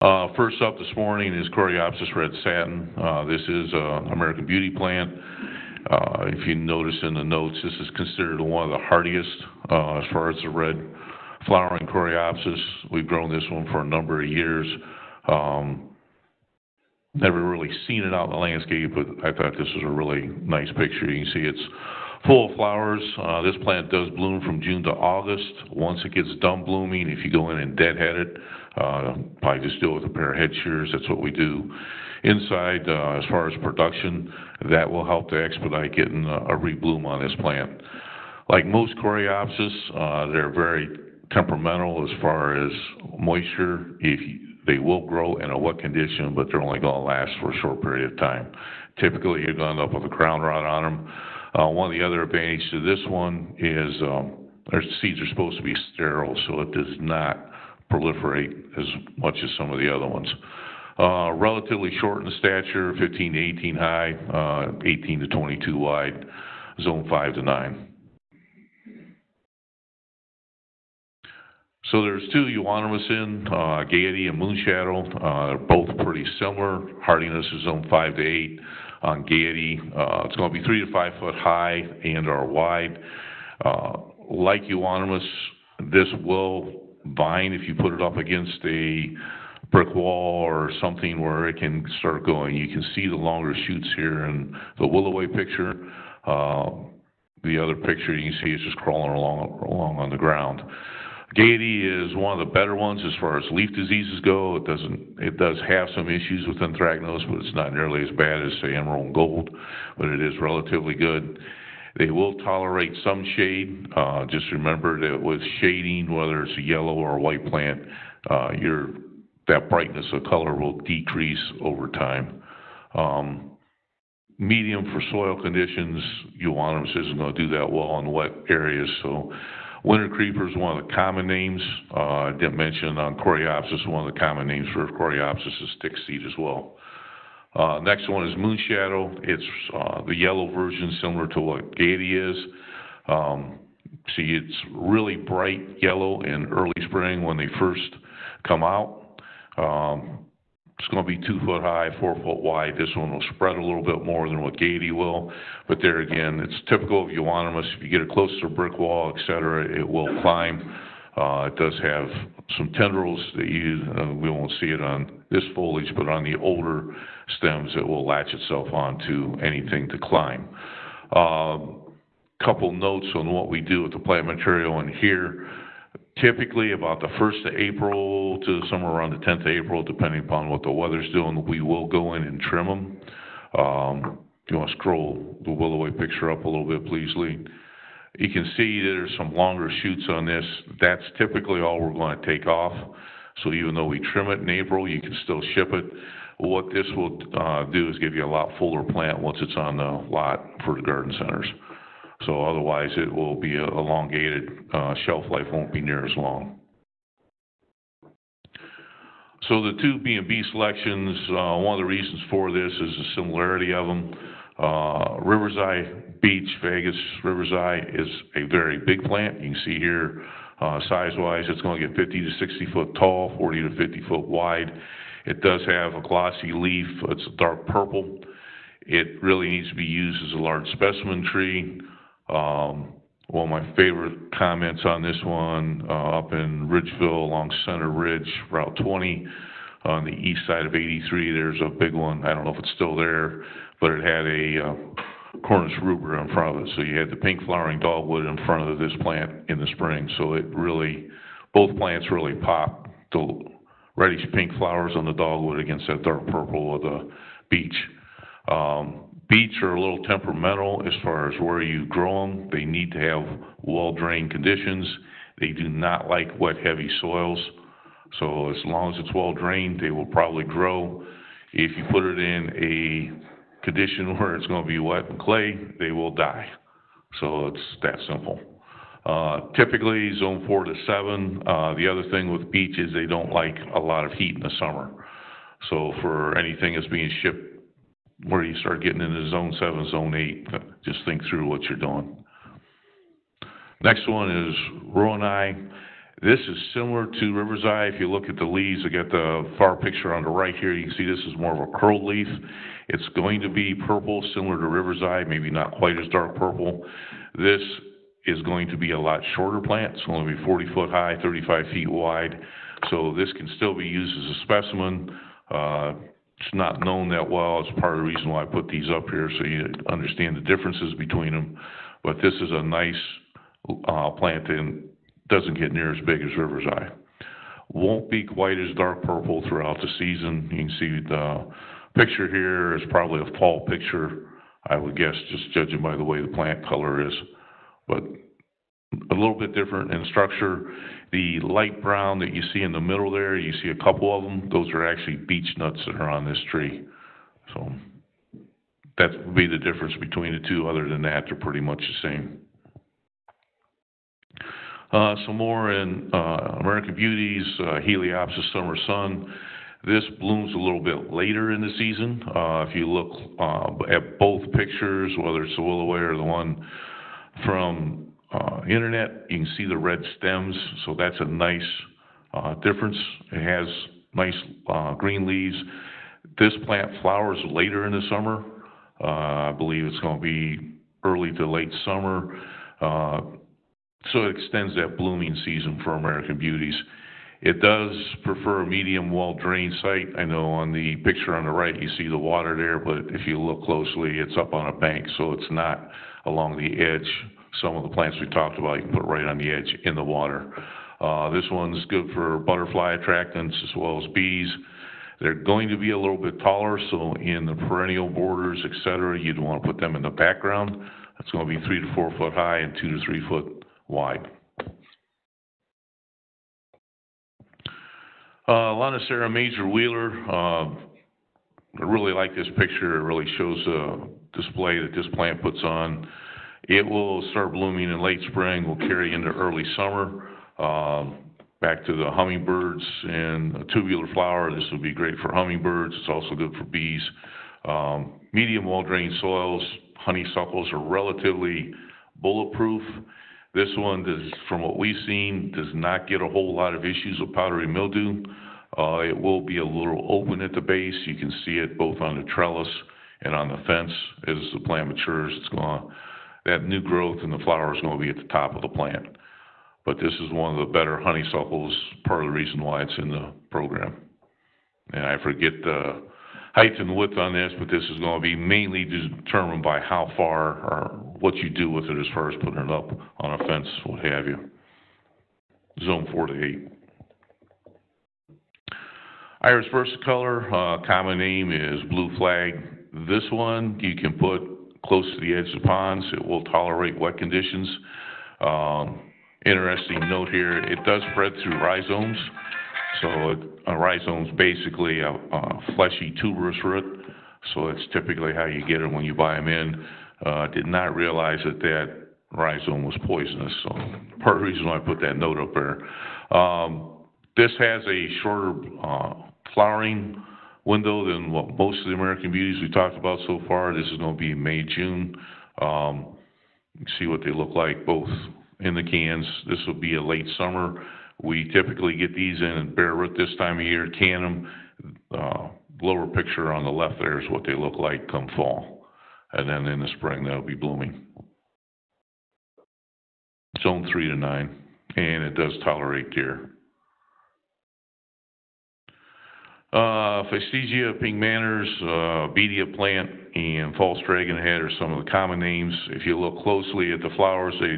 First up this morning is Coreopsis red satin. This is an American beauty plant. If you notice in the notes, this is considered one of the hardiest as far as the red flowering Coreopsis. We've grown this one for a number of years. Never really seen it out in the landscape, but I thought this was a really nice picture. You can see it's full of flowers. This plant does bloom from June to August. Once it gets done blooming, if you go in and deadhead it, probably just do it with a pair of head shears. That's what we do. Inside, as far as production, that will help to expedite getting a rebloom on this plant. Like most Coreopsis, they're very temperamental as far as moisture. They will grow in a wet condition, but they're only going to last for a short period of time. Typically, you're going to end up with a crown rot on them. One of the other advantages to this one is their seeds are supposed to be sterile, so it does not proliferate as much as some of the other ones. Relatively short in stature, 15 to 18 high, 18 to 22 wide, zone 5 to 9. So there's two euonymus in, Gaiety and Moonshadow. They're both pretty similar. Hardiness is zone 5 to 8. On Gaiety, it's going to be 3 to 5 foot high and or wide. Like euonymus, this will vine if you put it up against a brick wall or something where it can start going. You can see the longer shoots here in the Willoway picture. The other picture you can see is just crawling along on the ground. Gaiety is one of the better ones as far as leaf diseases go. It does have some issues with anthracnose, but it's not nearly as bad as, say, emerald and gold, but it is relatively good. They will tolerate some shade. Just remember that with shading, whether it's a yellow or a white plant, that brightness of color will decrease over time. Medium for soil conditions, euonymus isn't going to do that well in wet areas, so winter creeper is one of the common names. I didn't mention on Coreopsis, one of the common names for Coreopsis is stick seed as well. Next one is Moonshadow. It's the yellow version, similar to what Gaiety is. See, it's really bright yellow in early spring when they first come out. It's going to be 2 foot high, 4 foot wide. This one will spread a little bit more than what Gaiety will, but there again, it's typical of euonymus. If you get it close to a brick wall, etc., it will climb. It does have some tendrils that we won't see it on this foliage, but on the older stems, it will latch itself onto anything to climb. Couple notes on what we do with the plant material in here. Typically about the 1st of April to somewhere around the 10th of April, depending upon what the weather's doing, we will go in and trim them. If you want to scroll the Willoway picture up a little bit, please, Lee. You can see there's some longer shoots on this. That's typically all we're going to take off. So even though we trim it in April, you can still ship it. What this will do is give you a lot fuller plant once it's on the lot for the garden centers. So otherwise it will be elongated, shelf life won't be near as long. So the two B&B selections, one of the reasons for this is the similarity of them. River's Eye Beach, Vegas River's Eye is a very big plant. You can see here, size-wise, it's going to get 50 to 60 foot tall, 40 to 50 foot wide. It does have a glossy leaf. It's a dark purple. It really needs to be used as a large specimen tree. One of my favorite comments on this one, up in Ridgeville along Center Ridge, Route 20, on the east side of 83, there's a big one. I don't know if it's still there, but it had a Cornus rubra in front of it. So you had the pink flowering dogwood in front of this plant in the spring. So it really, both plants really pop. The reddish pink flowers on the dogwood against that dark purple of the beech. Beech are a little temperamental as far as where you grow them. They need to have well-drained conditions. They do not like wet, heavy soils. So as long as it's well-drained, they will probably grow. If you put it in a condition where it's going to be wet and clay, they will die. So it's that simple. Typically, zone 4 to 7. The other thing with beech is they don't like a lot of heat in the summer. So for anything that's being shipped where you start getting into zone 7, zone 8, just think through what you're doing. Next one is Rowan Eye. This is similar to River's Eye. If you look at the leaves, I got the far picture on the right here. You can see this is more of a curled leaf. It's going to be purple, similar to River's Eye, maybe not quite as dark purple. This is going to be a lot shorter plant. It's going to be 40 foot high, 35 feet wide. So this can still be used as a specimen. It's not known that well. It's part of the reason why I put these up here, so you understand the differences between them. But this is a nice plant and doesn't get near as big as River's Eye. Won't be quite as dark purple throughout the season. You can see the picture here is probably a fall picture, I would guess, just judging by the way the plant color is. But a little bit different in structure. The light brown that you see in the middle there, you see a couple of them. Those are actually beech nuts that are on this tree. So that would be the difference between the two. Other than that, they're pretty much the same. Some more in American Beauties, Heliopsis Summer Sun. This blooms a little bit later in the season. If you look at both pictures, whether it's the Willoway or the one from internet, you can see the red stems, so that's a nice difference. It has nice green leaves. This plant flowers later in the summer. I believe it's going to be early to late summer. So it extends that blooming season for American Beauties. It does prefer a medium, well-drained site. I know on the picture on the right you see the water there, but if you look closely, it's up on a bank, so it's not along the edge. Some of the plants we talked about, you can put right on the edge in the water. This one's good for butterfly attractants as well as bees. They're going to be a little bit taller, so in the perennial borders, etc., you'd want to put them in the background. It's going to be 3 to 4 foot high and 2 to 3 foot wide. Lonicera Major Wheeler. I really like this picture. It really shows a display that this plant puts on. It will start blooming in late spring, will carry into early summer. Back to the hummingbirds and a tubular flower. This will be great for hummingbirds. It's also good for bees. Medium well-drained soils. Honeysuckles are relatively bulletproof. This one, does, from what we've seen, does not get a whole lot of issues with powdery mildew. It will be a little open at the base. You can see it both on the trellis and on the fence. As the plant matures, it's going to, that new growth in the flower is going to be at the top of the plant. But this is one of the better honeysuckles, part of the reason why it's in the program. And I forget the height and width on this, but this is going to be mainly determined by how far or what you do with it as far as putting it up on a fence, what have you. Zone 4 to 8. Iris versicolor, common name is blue flag. This one you can put close to the edge of ponds. It will tolerate wet conditions. Interesting note here, it does spread through rhizomes. So a rhizome is basically a fleshy tuberous root. So it's typically how you get it when you buy them in. Did not realize that that rhizome was poisonous. So part of the reason why I put that note up there. This has a shorter flowering window than what most of the American Beauties we talked about so far. This is going to be May, June. You can see what they look like both in the cans. This will be a late summer. We typically get these in bare root this time of year, can them. Lower picture on the left there is what they look like come fall. And then in the spring they'll be blooming. Zone 3 to 9. And it does tolerate deer. Fastigia, pink manners, bedia plant, and false dragonhead are some of the common names. If you look closely at the flowers, they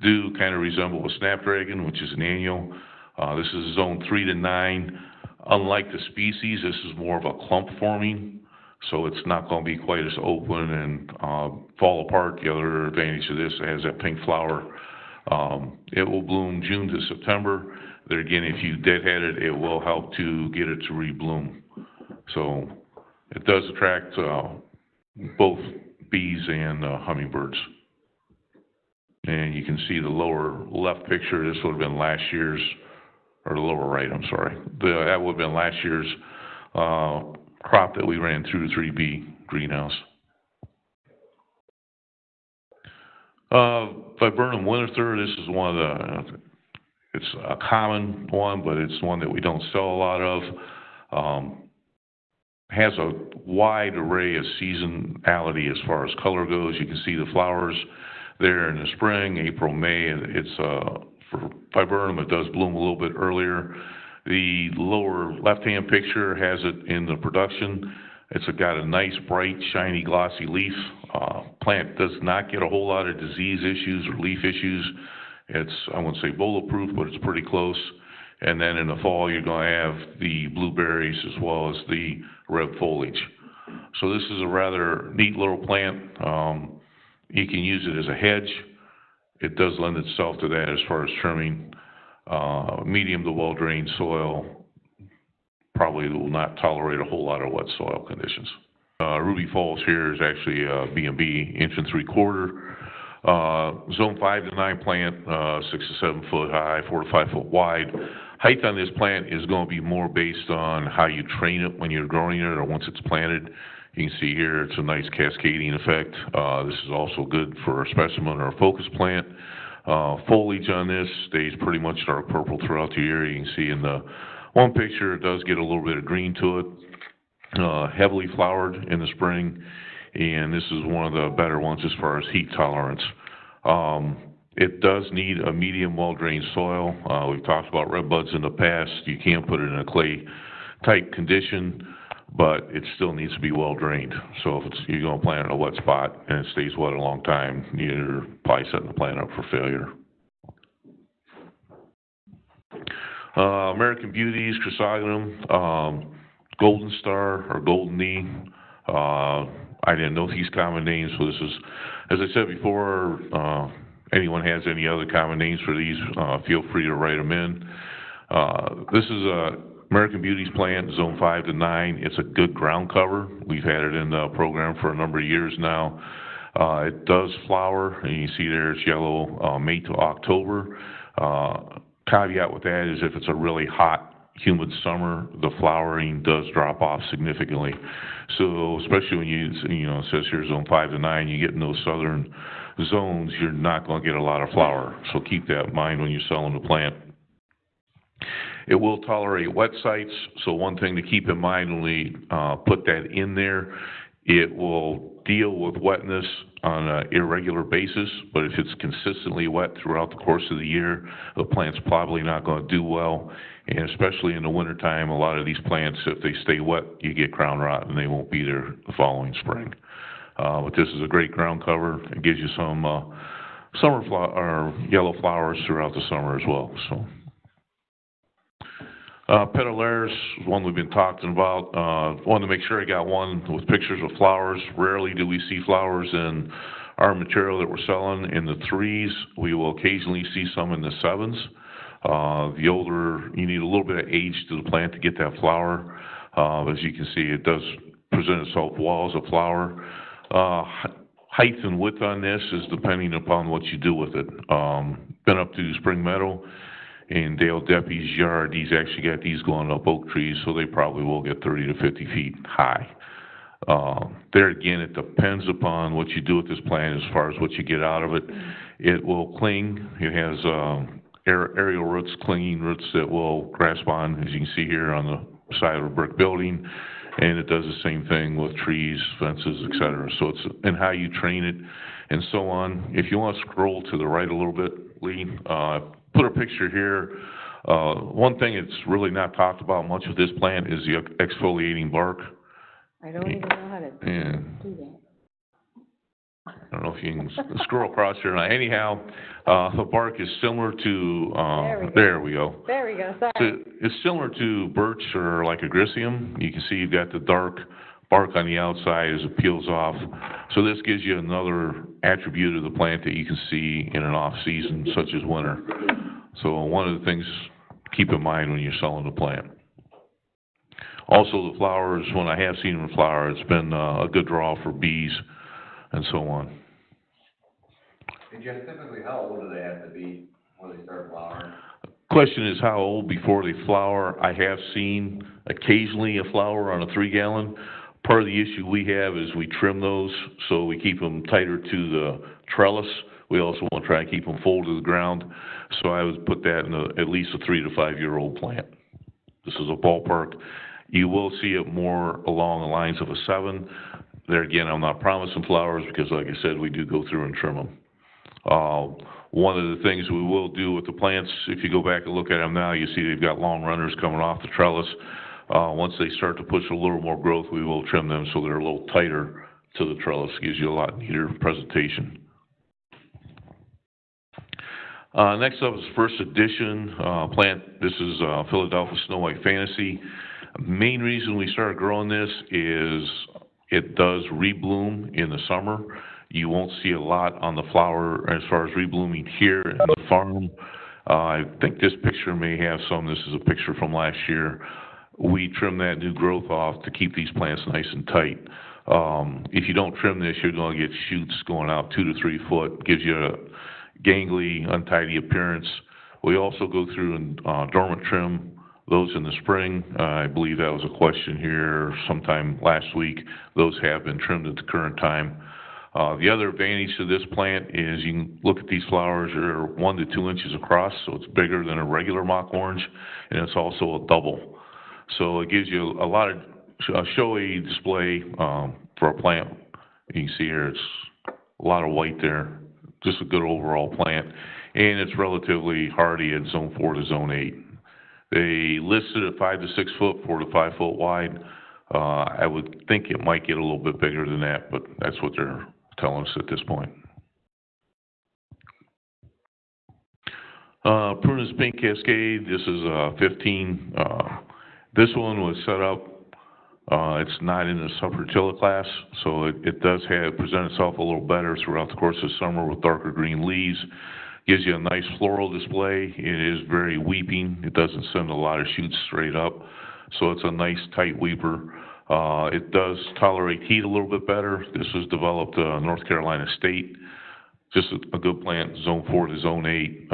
do kind of resemble a snapdragon, which is an annual. This is zone 3 to 9. Unlike the species, this is more of a clump forming, so it's not going to be quite as open and fall apart. The other advantage of this, it has that pink flower. It will bloom June to September. There again, if you deadhead it, it will help to get it to rebloom. So it does attract both bees and hummingbirds. And you can see the lower left picture. This would have been last year's, or the lower right, I'm sorry. That would have been last year's crop that we ran through the 3B greenhouse. Viburnum winter, this is one of the It's a common one, but it's one that we don't sell a lot of. Has a wide array of seasonality as far as color goes. You can see the flowers there in the spring, April, May. It's for viburnum, it does bloom a little bit earlier. The lower left-hand picture has it in the production. It's got a nice, bright, shiny, glossy leaf. Plant does not get a whole lot of disease issues or leaf issues. It's, I wouldn't say bulletproof, but it's pretty close. And then in the fall, you're going to have the blueberries as well as the red foliage. So this is a rather neat little plant. You can use it as a hedge. It does lend itself to that as far as trimming. Medium to well-drained soil probably will not tolerate a whole lot of wet soil conditions. Ruby Falls here is actually a B&B, 1.75 inch. Zone 5 to 9 plant, 6 to 7 foot high, 4 to 5 foot wide. Height on this plant is going to be more based on how you train it when you're growing it or once it's planted. You can see here it's a nice cascading effect. This is also good for a specimen or a focus plant. Foliage on this stays pretty much dark purple throughout the year. You can see in the one picture it does get a little bit of green to it. Heavily flowered in the spring, and this is one of the better ones as far as heat tolerance. It does need a medium well-drained soil. We've talked about red buds in the past. You can put it in a clay-type condition, but it still needs to be well-drained. So if you're going to plant in a wet spot and it stays wet a long time, you're probably setting the plant up for failure. American Beauties, Chrysogonum, Golden Star, or Golden Knee. I didn't know these common names, so this is, as I said before, anyone has any other common names for these, feel free to write them in. This is a American Beauties plant, Zone 5 to 9. It's a good ground cover. We've had it in the program for a number of years now. It does flower, and you see there it's yellow May to October. Caveat with that is if it's a really hot, humid summer, the flowering does drop off significantly. So especially when you know, it says here Zone 5 to 9, you get in those southern zones, you're not going to get a lot of flower. So keep that in mind when you're selling the plant. It will tolerate wet sites, so one thing to keep in mind when we put that in there, it will deal with wetness on an irregular basis, but if it's consistently wet throughout the course of the year, the plant's probably not going to do well, and especially in the wintertime, a lot of these plants, if they stay wet, you get crown rot and they won't be there the following spring. But this is a great ground cover. It gives you some summer or yellow flowers throughout the summer as well. So. Petalaris is one we've been talking about. Wanted to make sure I got one with pictures of flowers. Rarely do we see flowers in our material that we're selling. In the 3s, we will occasionally see some in the 7s. The older, you need a little bit of age to the plant to get that flower. As you can see, it does present itself well as a flower. Height and width on this is depending upon what you do with it. Been up to Spring Meadow. In Dale Deppy's yard, he's actually got these going up oak trees, so they probably will get 30 to 50 feet high. There again, it depends upon what you do with this plant as far as what you get out of it. It will cling. It has aerial roots, clinging roots that will grasp on, as you can see here on the side of a brick building, and it does the same thing with trees, fences, etc. So it's in how you train it and so on. If you want to scroll to the right a little bit, Lee, put a picture here. One thing that's really not talked about much with this plant is the exfoliating bark. I don't even know how to do that. I don't know if you can scroll across here. Anyhow, the bark is similar to, there we go. There we go, sorry. So it's similar to birch or like agricium. You can see you've got the dark bark on the outside as it peels off. So this gives you another attribute of the plant that you can see in an off season such as winter. So one of the things to keep in mind when you're selling the plant. Also the flowers, when I have seen them flower, it's been a good draw for bees and so on. And just typically, how old do they have to be when they start flowering? Question is how old before they flower. I have seen occasionally a flower on a 3-gallon. Part of the issue we have is we trim those so we keep them tighter to the trellis, We also want to try and keep them full to the ground, so I would put that in at least a 3 to 5 year old plant. This is a ballpark. You will see it more along the lines of a 7. There again, I'm not promising flowers because, like I said, we do go through and trim them. One of the things we will do with the plants, if you go back and look at them now, you see they've got long runners coming off the trellis. Once they start to push a little more growth, we will trim them so they're a little tighter to the trellis. Gives you a lot neater presentation. Next up is first edition plant. This is Philadelphia Snow White Fantasy. Main reason we started growing this is it does rebloom in the summer. You won't see a lot on the flower as far as reblooming here in the farm. I think this picture may have some. This is a picture from last year. We trim that new growth off to keep these plants nice and tight. If you don't trim this, you're going to get shoots going out 2 to 3 foot. Gives you a gangly, untidy appearance. We also go through and dormant trim those in the spring. I believe that was a question here sometime last week. Those have been trimmed at the current time. The other advantage to this plant is you can look at these flowers. They're 1 to 2 inches across, so it's bigger than a regular mock orange, and it's also a double. So it gives you a lot of showy display for a plant. You can see here it's a lot of white there. Just a good overall plant, and it's relatively hardy at zone 4 to zone 8. They listed at 5 to 6 foot, 4 to 5 foot wide. I would think it might get a little bit bigger than that, but that's what they're telling us at this point. Prunus Pink Cascade, this is 15. This one was set up, it's not in the subfertila class, so it does present itself a little better throughout the course of summer with darker green leaves. Gives you a nice floral display. It is very weeping. It doesn't send a lot of shoots straight up, so it's a nice tight weeper. It does tolerate heat a little bit better. This was developed North Carolina State. Just a good plant, zone 4 to zone 8.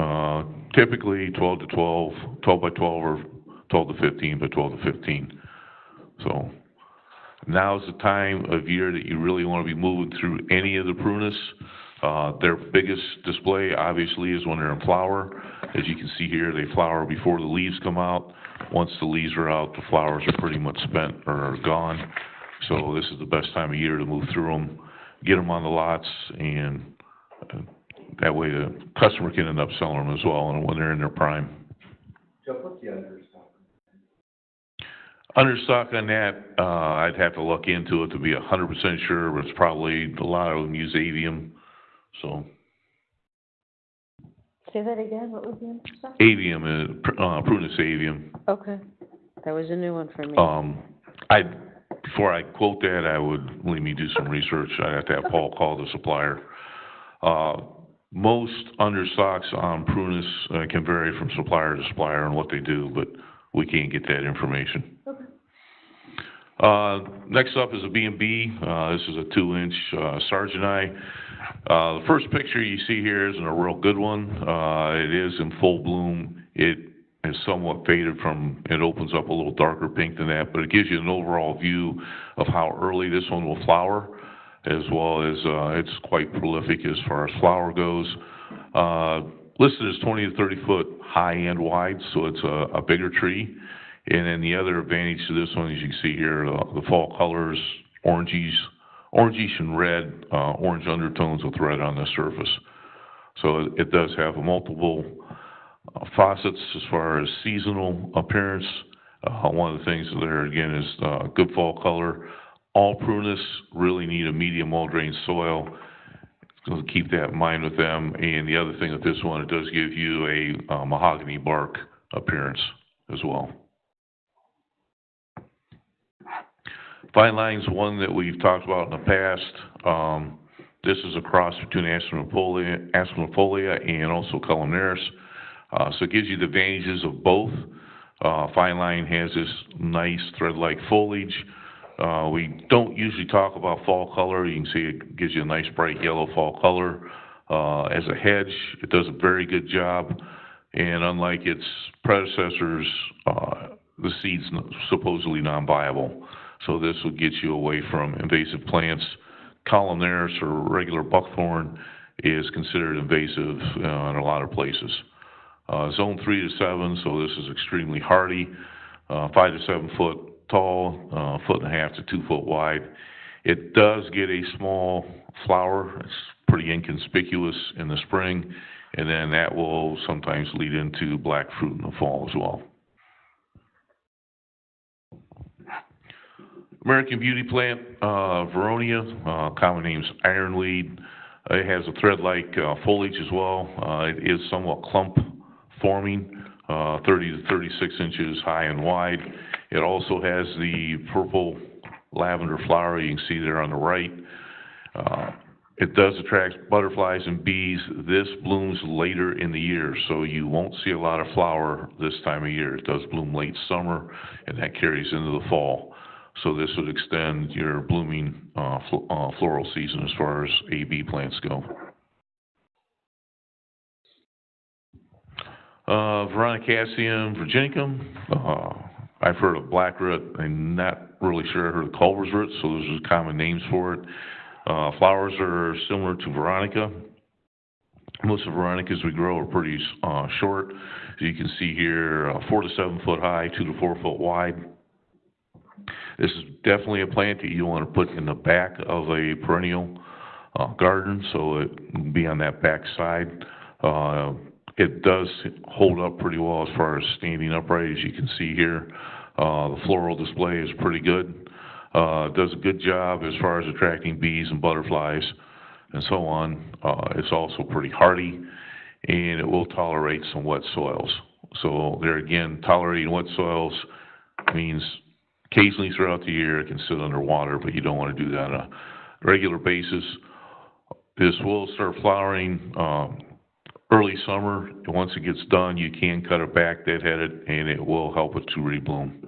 Typically 12 to 12, 12 by 12, or 12 to 15 by 12 to 15. So now's the time of year that you really want to be moving through any of the prunus. Their biggest display, obviously, is when they're in flower. As you can see here, they flower before the leaves come out. Once the leaves are out, the flowers are pretty much spent or are gone. So this is the best time of year to move through them, get them on the lots, and that way the customer can end up selling them as well and when they're in their prime. Jeff, what's the understock? Understock on that, I'd have to look into it to be 100% sure, but it's probably, a lot of them use avium, so. Say that again, what was the understock? Avium, Prunus avium. Okay, that was a new one for me. Before I quote that, let me do some research. I'd have to have Paul call the supplier. Most understocks on Prunus can vary from supplier to supplier on what they do, but we can't get that information. Okay. Next up is a B&B. This is a 2-inch Sargenti. The first picture you see here isn't a real good one. It is in full bloom. It is somewhat faded it opens up a little darker pink than that, but it gives you an overall view of how early this one will flower, as well as it's quite prolific as far as flower goes. Listed as 20 to 30 foot high and wide, so it's a bigger tree. And then the other advantage to this one, as you can see here, the fall colors, orangish and red, orange undertones with red on the surface. So it does have multiple facets as far as seasonal appearance. One of the things there, again, is good fall color. All prunus really need a medium well-drained soil. So keep that in mind with them. And the other thing with this one, it does give you a mahogany bark appearance as well. Fine Line's one that we've talked about in the past. This is a cross between Asplenifolia and also Columnaris. So it gives you the advantages of both. Fine Line has this nice thread-like foliage. We don't usually talk about fall color. You can see it gives you a nice bright yellow fall color. As a hedge, it does a very good job. And unlike its predecessors, the seed's supposedly non-viable. So this will get you away from invasive plants. Columnaris or regular buckthorn is considered invasive in a lot of places. Zone 3 to 7, so this is extremely hardy, 5 to 7 foot tall, 1.5 to 2 foot wide. It does get a small flower. It's pretty inconspicuous in the spring, and then that will sometimes lead into black fruit in the fall as well. American Beauty plant, Veronia, common name's ironweed. It has a thread-like foliage as well. It is somewhat clump forming, 30 to 36 inches high and wide. It also has the purple lavender flower you can see there on the right. It does attract butterflies and bees. This blooms later in the year, so you won't see a lot of flower this time of year. It does bloom late summer, and that carries into the fall. So this would extend your blooming floral season as far as AB plants go. Veronicasium virginicum. I've heard of black root. I'm not really sure I heard of Culver's root, so those are common names for it. Flowers are similar to Veronica. Most of the Veronicas we grow are pretty short. As you can see here, 4 to 7 foot high, 2 to 4 foot wide. This is definitely a plant that you want to put in the back of a perennial garden, so it can be on that back side. It does hold up pretty well as far as standing upright, as you can see here. The floral display is pretty good. It does a good job as far as attracting bees and butterflies and so on. It's also pretty hardy, and it will tolerate some wet soils. So there again, tolerating wet soils means occasionally throughout the year it can sit underwater, but you don't want to do that on a regular basis. This will start flowering early summer. Once it gets done, you can cut it back, deadhead it, and it will help it to rebloom.